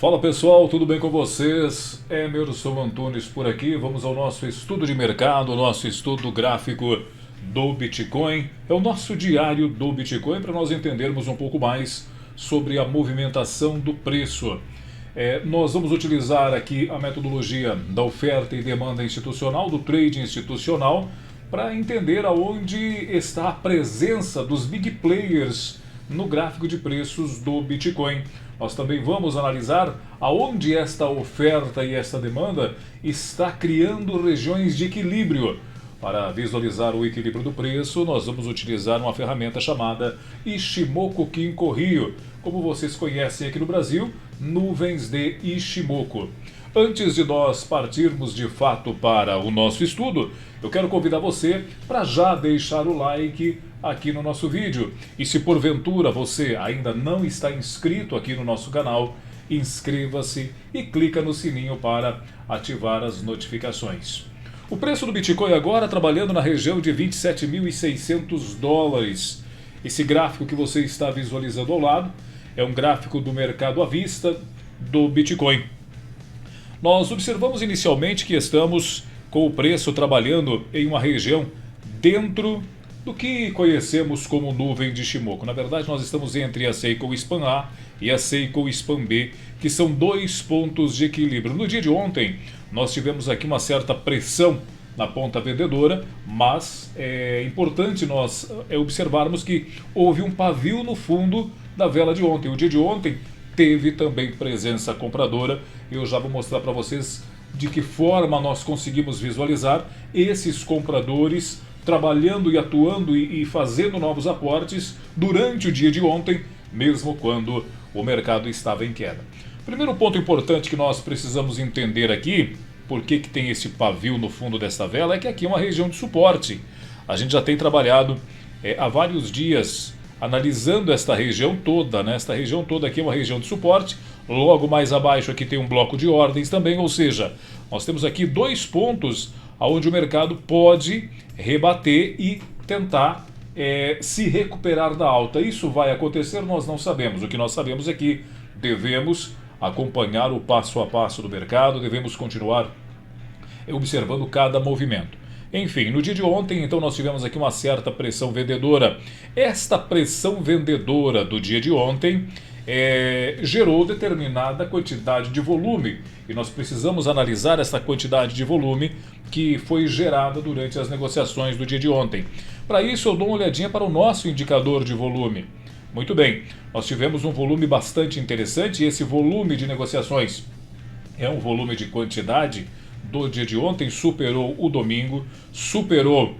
Fala pessoal, tudo bem com vocês? Emerson Antunes por aqui. Vamos ao nosso estudo de mercado, nosso estudo gráfico do Bitcoin. É o nosso diário do Bitcoin para nós entendermos um pouco mais sobre a movimentação do preço. Nós vamos utilizar aqui a metodologia da oferta e demanda institucional, do trade institucional, para entender aonde está a presença dos big players no gráfico de preços do Bitcoin. Nós também vamos analisar aonde esta oferta e esta demanda está criando regiões de equilíbrio. Para visualizar o equilíbrio do preço, nós vamos utilizar uma ferramenta chamada Ichimoku Kinko Rio, como vocês conhecem aqui no Brasil, nuvens de Ichimoku. Antes de nós partirmos de fato para o nosso estudo, eu quero convidar você para já deixar o like aqui no nosso vídeo. E se porventura você ainda não está inscrito aqui no nosso canal, inscreva-se e clica no sininho para ativar as notificações. O preço do Bitcoin agora trabalhando na região de 27.600 dólares. Esse gráfico que você está visualizando ao lado é um gráfico do mercado à vista do Bitcoin. Nós observamos inicialmente que estamos com o preço trabalhando em uma região dentro do que conhecemos como nuvem de Ichimoku. Na verdade, nós estamos entre a Seiko Span A e a Seiko Span B, que são dois pontos de equilíbrio. No dia de ontem, nós tivemos aqui uma certa pressão na ponta vendedora, mas é importante nós observarmos que houve um pavio no fundo da vela de ontem. O dia de ontem teve também presença compradora. Eu já vou mostrar para vocês de que forma nós conseguimos visualizar esses compradores trabalhando e atuando e fazendo novos aportes durante o dia de ontem, mesmo quando o mercado estava em queda. Primeiro ponto importante que nós precisamos entender aqui, por que tem esse pavio no fundo desta vela, é que aqui é uma região de suporte. A gente já tem trabalhado há vários dias analisando esta região toda, né? Esta região toda aqui é uma região de suporte. Logo mais abaixo aqui tem um bloco de ordens também, ou seja, nós temos aqui dois pontos onde o mercado pode rebater e tentar se recuperar da alta. Isso vai acontecer? Nós não sabemos. O que nós sabemos é que devemos acompanhar o passo a passo do mercado, devemos continuar observando cada movimento. Enfim, no dia de ontem, então, nós tivemos aqui uma certa pressão vendedora. Esta pressão vendedora do dia de ontem gerou determinada quantidade de volume. E nós precisamos analisar essa quantidade de volume que foi gerada durante as negociações do dia de ontem. Para isso, eu dou uma olhadinha para o nosso indicador de volume. Muito bem, nós tivemos um volume bastante interessante e esse volume de negociações é um volume de quantidade do dia de ontem, superou o domingo, superou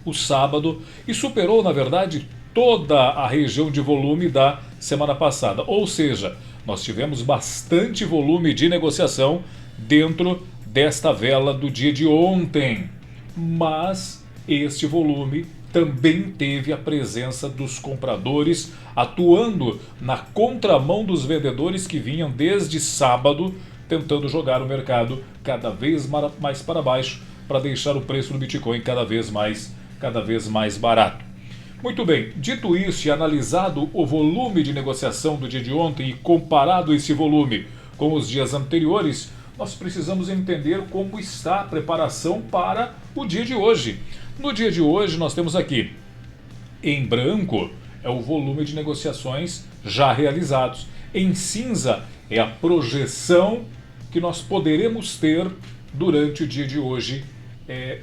o sábado e superou, na verdade, toda a região de volume da semana passada. Ou seja, nós tivemos bastante volume de negociação dentro desta vela do dia de ontem. Mas este volume também teve a presença dos compradores atuando na contramão dos vendedores que vinham desde sábado tentando jogar o mercado cada vez mais para baixo para deixar o preço do Bitcoin cada vez mais barato. Muito bem, dito isso e analisado o volume de negociação do dia de ontem e comparado esse volume com os dias anteriores, nós precisamos entender como está a preparação para o dia de hoje. No dia de hoje nós temos aqui, em branco, é o volume de negociações já realizados. Em cinza é a projeção que nós poderemos ter durante o dia de hoje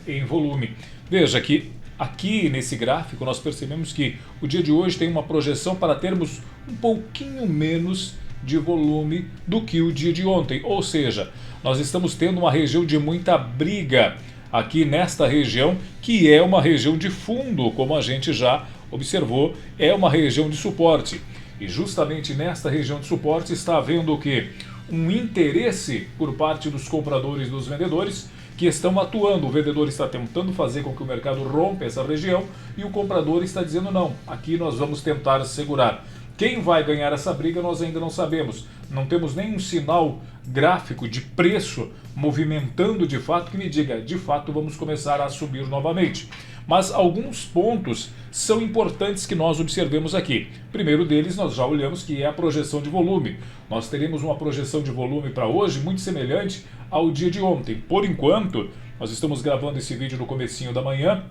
em volume. Veja que aqui nesse gráfico nós percebemos que o dia de hoje tem uma projeção para termos um pouquinho menos de volume do que o dia de ontem. Ou seja, nós estamos tendo uma região de muita briga aqui nesta região, que é uma região de fundo, como a gente já observou, é uma região de suporte. E justamente nesta região de suporte está havendo o quê? Um interesse por parte dos compradores e dos vendedores que estão atuando. O vendedor está tentando fazer com que o mercado rompa essa região e o comprador está dizendo não, aqui nós vamos tentar segurar. Quem vai ganhar essa briga nós ainda não sabemos. Não temos nenhum sinal gráfico de preço movimentando de fato que me diga, de fato vamos começar a subir novamente. Mas alguns pontos são importantes que nós observemos aqui. Primeiro deles, nós já olhamos, que é a projeção de volume. Nós teremos uma projeção de volume para hoje muito semelhante ao dia de ontem. Por enquanto, nós estamos gravando esse vídeo no comecinho da manhã.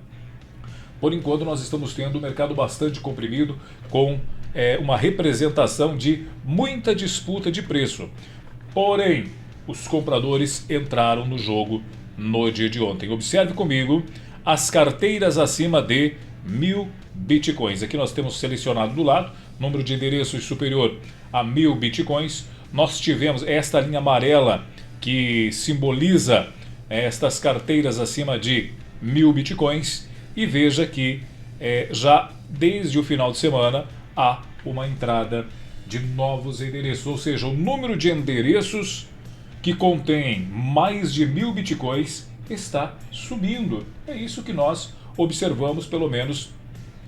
Por enquanto, nós estamos tendo um mercado bastante comprimido, com uma representação de muita disputa de preço. Porém, os compradores entraram no jogo no dia de ontem. Observe comigo as carteiras acima de 1.000 bitcoins. Aqui nós temos selecionado do lado, número de endereços superior a 1.000 bitcoins. Nós tivemos esta linha amarela que simboliza estas carteiras acima de 1.000 bitcoins. E veja que já desde o final de semana há uma entrada de novos endereços, ou seja, o número de endereços que contém mais de 1.000 bitcoins está subindo. É isso que nós observamos, pelo menos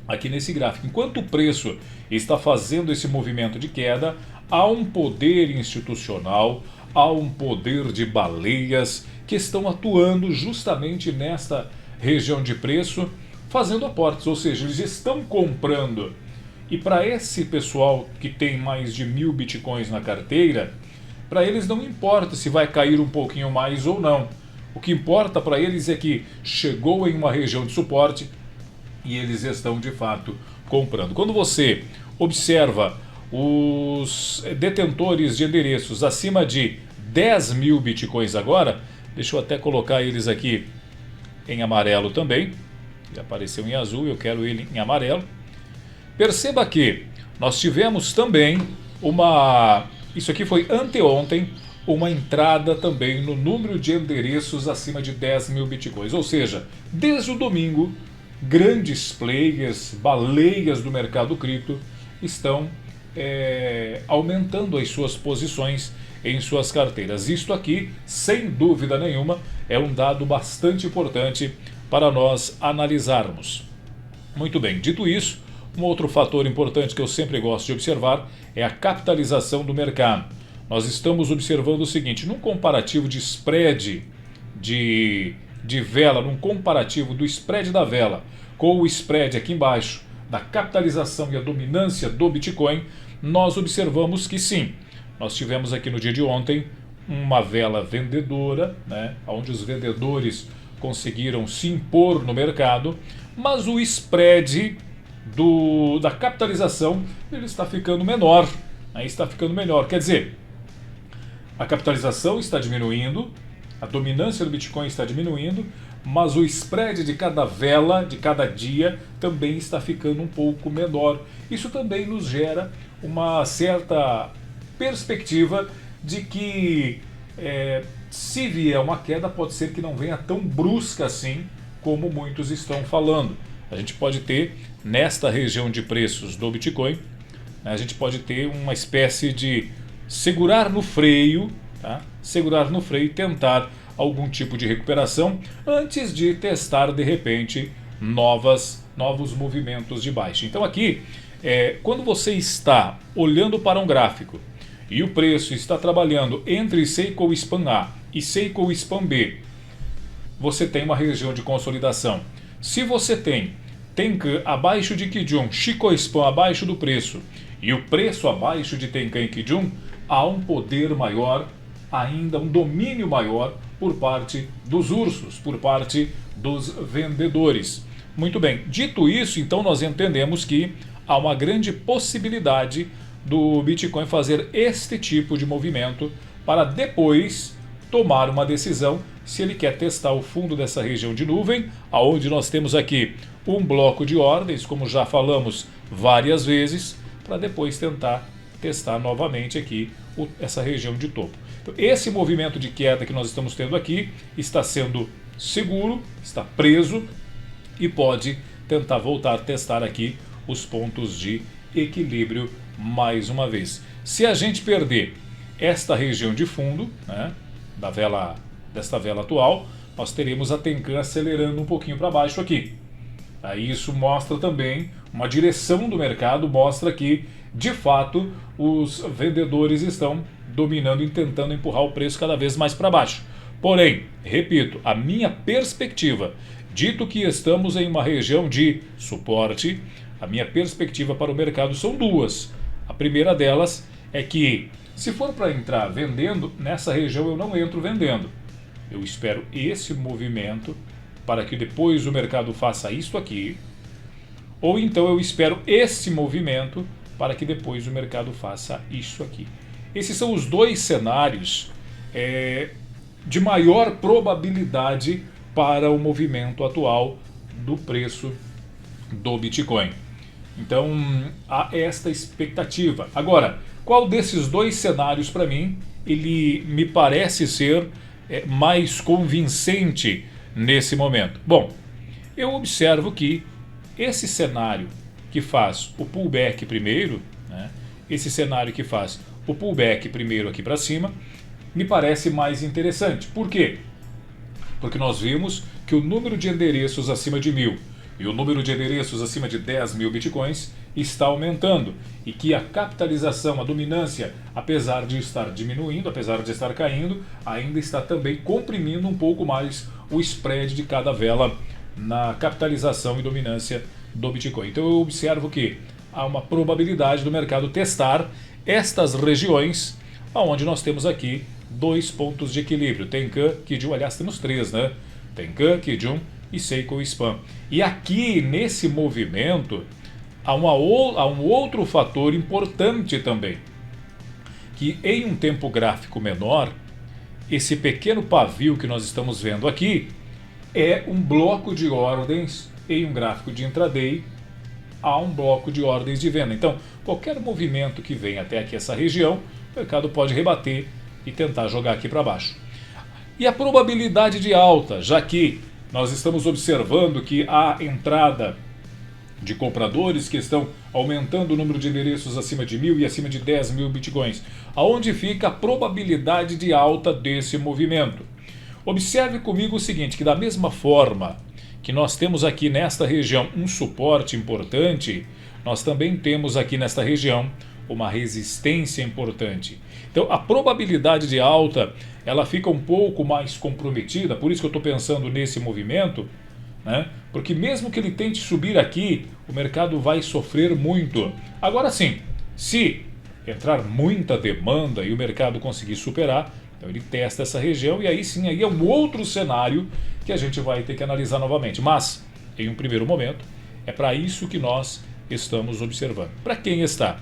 aqui nesse gráfico. Enquanto o preço está fazendo esse movimento de queda, há um poder institucional, há um poder de baleias que estão atuando justamente nesta região de preço, fazendo aportes, ou seja, eles estão comprando. E para esse pessoal que tem mais de 1.000 bitcoins na carteira, para eles não importa se vai cair um pouquinho mais ou não. O que importa para eles é que chegou em uma região de suporte e eles estão de fato comprando. Quando você observa os detentores de endereços acima de 10.000 bitcoins agora, deixa eu até colocar eles aqui em amarelo também. Ele apareceu em azul, eu quero ele em amarelo. Perceba que nós tivemos também isso aqui foi anteontem, uma entrada também no número de endereços acima de 10.000 bitcoins. Ou seja, desde o domingo, grandes players, baleias do mercado cripto estão aumentando as suas posições em suas carteiras. Isto aqui, sem dúvida nenhuma, é um dado bastante importante para nós analisarmos. Muito bem, dito isso, um outro fator importante que eu sempre gosto de observar é a capitalização do mercado. Nós estamos observando o seguinte, num comparativo de spread de vela, num comparativo do spread da vela com o spread aqui embaixo da capitalização e a dominância do Bitcoin, nós observamos que sim, nós tivemos aqui no dia de ontem uma vela vendedora, onde os vendedores conseguiram se impor no mercado, mas o spread da capitalização ele está ficando menor, está ficando menor. Quer dizer, a capitalização está diminuindo, a dominância do Bitcoin está diminuindo, mas o spread de cada vela, de cada dia, também está ficando um pouco menor. Isso também nos gera uma certa perspectiva de que se vier uma queda, pode ser que não venha tão brusca assim como muitos estão falando. A gente pode ter, nesta região de preços do Bitcoin, a gente pode ter uma espécie de segurar no freio, segurar no freio e tentar algum tipo de recuperação antes de testar de repente novos movimentos de baixa. Então aqui, quando você está olhando para um gráfico e o preço está trabalhando entre Seiko Span A e Seiko Span B, você tem uma região de consolidação. Se você tem Tenkan abaixo de Kijun, Chikou Span abaixo do preço e o preço abaixo de Tenkan e Kijun, há um poder maior, ainda um domínio maior por parte dos ursos, por parte dos vendedores. Muito bem, dito isso, então nós entendemos que há uma grande possibilidade do Bitcoin fazer este tipo de movimento para depois tomar uma decisão se ele quer testar o fundo dessa região de nuvem, aonde nós temos aqui um bloco de ordens, como já falamos várias vezes, para depois tentar testar novamente aqui essa região de topo. Então, esse movimento de queda que nós estamos tendo aqui está sendo seguro, está preso e pode tentar voltar a testar aqui os pontos de equilíbrio mais uma vez. Se a gente perder esta região de fundo, desta vela atual, nós teremos a Tenkan acelerando um pouquinho para baixo aqui. Aí isso mostra também uma direção do mercado, mostra que de fato os vendedores estão dominando e tentando empurrar o preço cada vez mais para baixo. Porém, repito, a minha perspectiva Dito que estamos em uma região de suporte, a minha perspectiva para o mercado são duas. A primeira delas é que, se for para entrar vendendo, nessa região eu não entro vendendo. Eu espero esse movimento para que depois o mercado faça isto aqui, ou então eu espero esse movimento para que depois o mercado faça isso aqui. Esses são os dois cenários de maior probabilidade para o movimento atual do preço do Bitcoin. Então, há esta expectativa. Agora, qual desses dois cenários para mim, ele me parece ser mais convincente nesse momento? Bom, eu observo que esse cenário que faz o pullback primeiro, né, esse cenário que faz o pullback primeiro aqui para cima, me parece mais interessante. Por quê? Porque nós vimos que o número de endereços acima de 1.000 e o número de endereços acima de 10.000 bitcoins está aumentando e que a capitalização, a dominância, apesar de estar diminuindo, apesar de estar caindo, ainda está também comprimindo um pouco mais o spread de cada vela na capitalização e dominância do Bitcoin. Então eu observo que há uma probabilidade do mercado testar estas regiões onde nós temos aqui dois pontos de equilíbrio. Tenkan, Kijun, aliás temos três, né? Tenkan, Kijun e Seiko Span. E aqui nesse movimento há um outro fator importante também, que em um tempo gráfico menor, esse pequeno pavio que nós estamos vendo aqui é um bloco de ordens em um gráfico de intraday, há um bloco de ordens de venda. Então, qualquer movimento que venha até aqui essa região, o mercado pode rebater e tentar jogar aqui para baixo. E a probabilidade de alta, já que nós estamos observando que há entrada de compradores que estão aumentando o número de endereços acima de 1.000 e acima de 10.000 bitcoins. Aonde fica a probabilidade de alta desse movimento? Observe comigo o seguinte, que da mesma forma que nós temos aqui nesta região um suporte importante, nós também temos aqui nesta região uma resistência importante. Então a probabilidade de alta ela fica um pouco mais comprometida, por isso que eu estou pensando nesse movimento, né? Porque mesmo que ele tente subir aqui, o mercado vai sofrer muito. Agora sim, se entrar muita demanda e o mercado conseguir superar, então ele testa essa região e aí sim aí é um outro cenário que a gente vai ter que analisar novamente. Mas, em um primeiro momento, é para isso que nós estamos observando. Para quem está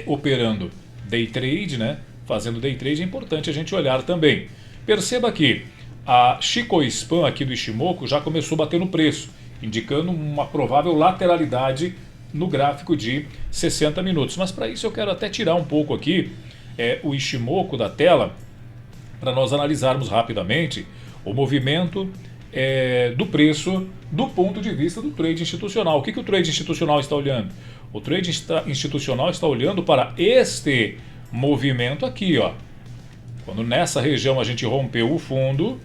operando day trade, né, fazendo day trade, é importante a gente olhar também. Perceba que a Chico Span aqui do Ishimoku já começou a bater no preço, indicando uma provável lateralidade no gráfico de 60 minutos. Mas para isso eu quero até tirar um pouco aqui o Ishimoku da tela, para nós analisarmos rapidamente o movimento do preço do ponto de vista do trade institucional. O que o trade institucional está olhando? O trade institucional está olhando para este movimento aqui, ó. Quando nessa região a gente rompeu o fundo,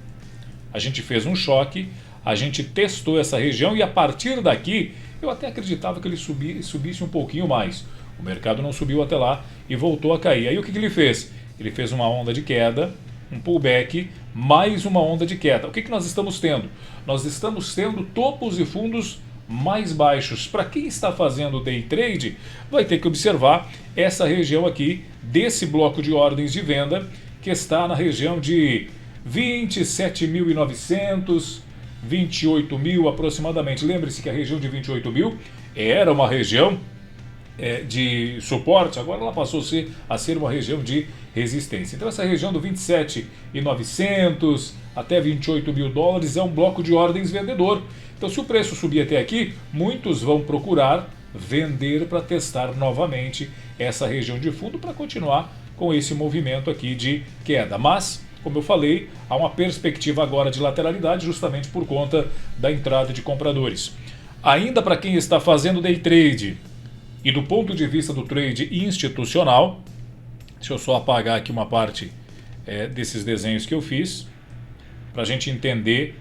a gente fez um choque, a gente testou essa região e a partir daqui eu até acreditava que ele subisse um pouquinho mais. O mercado não subiu até lá e voltou a cair. Aí o que ele fez? Ele fez uma onda de queda, um pullback, mais uma onda de queda. O que nós estamos tendo? Nós estamos tendo topos e fundos mais baixos. Para quem está fazendo day trade, vai ter que observar essa região aqui desse bloco de ordens de venda, que está na região de 27.900, 28.000 aproximadamente. Lembre-se que a região de 28.000 era uma região de suporte, agora ela passou a ser uma região de resistência. Então essa região do 27.900 até 28 mil dólares é um bloco de ordens vendedor. Então se o preço subir até aqui, muitos vão procurar vender para testar novamente essa região de fundo para continuar com esse movimento aqui de queda. Mas, como eu falei, há uma perspectiva agora de lateralidade justamente por conta da entrada de compradores. Ainda para quem está fazendo day trade e do ponto de vista do trade institucional, deixa eu só apagar aqui uma parte desses desenhos que eu fiz, para a gente entender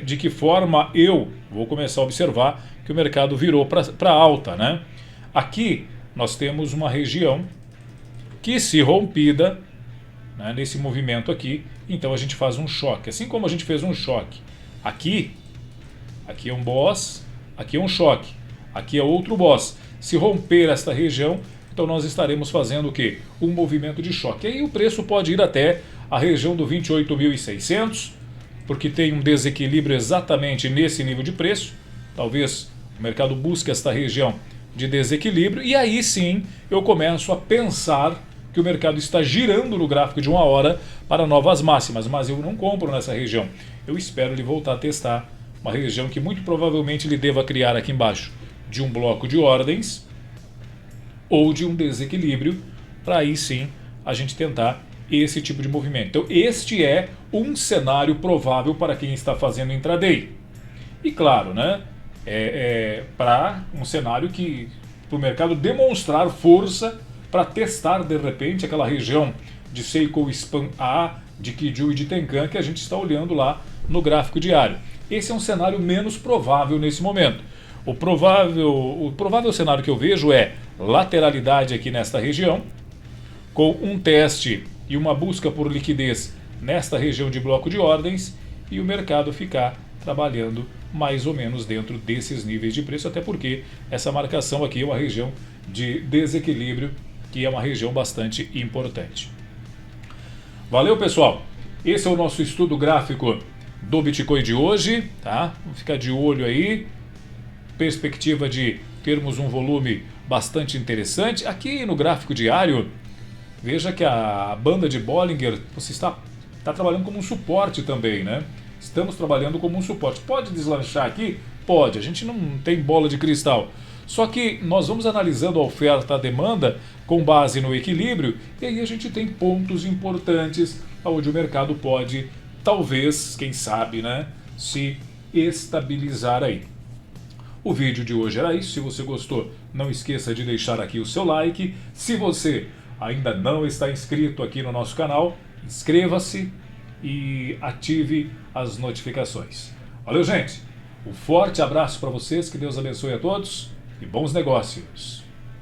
de que forma eu vou começar a observar que o mercado virou para alta, né? Aqui nós temos uma região que, se rompida, né, nesse movimento aqui, então a gente faz um choque. Assim como a gente fez um choque aqui, Aqui é um boss, aqui é um choque, aqui é outro boss. Se romper esta região, então nós estaremos fazendo o quê? Um movimento de choque. Aí o preço pode ir até a região do 28.600, porque tem um desequilíbrio exatamente nesse nível de preço. Talvez o mercado busque esta região de desequilíbrio e aí sim eu começo a pensar que o mercado está girando no gráfico de 1 hora para novas máximas, mas eu não compro nessa região. Eu espero ele voltar a testar uma região que muito provavelmente ele deva criar aqui embaixo de um bloco de ordens ou de um desequilíbrio, para aí sim a gente tentar esse tipo de movimento. Então este é um cenário provável para quem está fazendo intraday. E claro, né, para um cenário que para o mercado demonstrar força para testar de repente aquela região de Seiko Span A, de Kijun e de Tenkan que a gente está olhando lá no gráfico diário. Esse é um cenário menos provável nesse momento. O provável cenário que eu vejo é lateralidade aqui nesta região, com um teste e uma busca por liquidez nesta região de bloco de ordens e o mercado ficar trabalhando mais ou menos dentro desses níveis de preço, até porque essa marcação aqui é uma região de desequilíbrio, que é uma região bastante importante. Valeu, pessoal! Esse é o nosso estudo gráfico do Bitcoin de hoje, tá? Vamos ficar de olho aí. Perspectiva de termos um volume bastante interessante. Aqui no gráfico diário, veja que a banda de Bollinger você está trabalhando como um suporte também, né? Estamos trabalhando como um suporte. Pode deslanchar aqui? Pode, a gente não tem bola de cristal. Só que nós vamos analisando a oferta e a demanda com base no equilíbrio e aí a gente tem pontos importantes onde o mercado pode, talvez, quem sabe, né, se estabilizar aí. O vídeo de hoje era isso. Se você gostou, não esqueça de deixar aqui o seu like. Se você ainda não está inscrito aqui no nosso canal, inscreva-se e ative as notificações. Valeu, gente! Um forte abraço para vocês, que Deus abençoe a todos e bons negócios!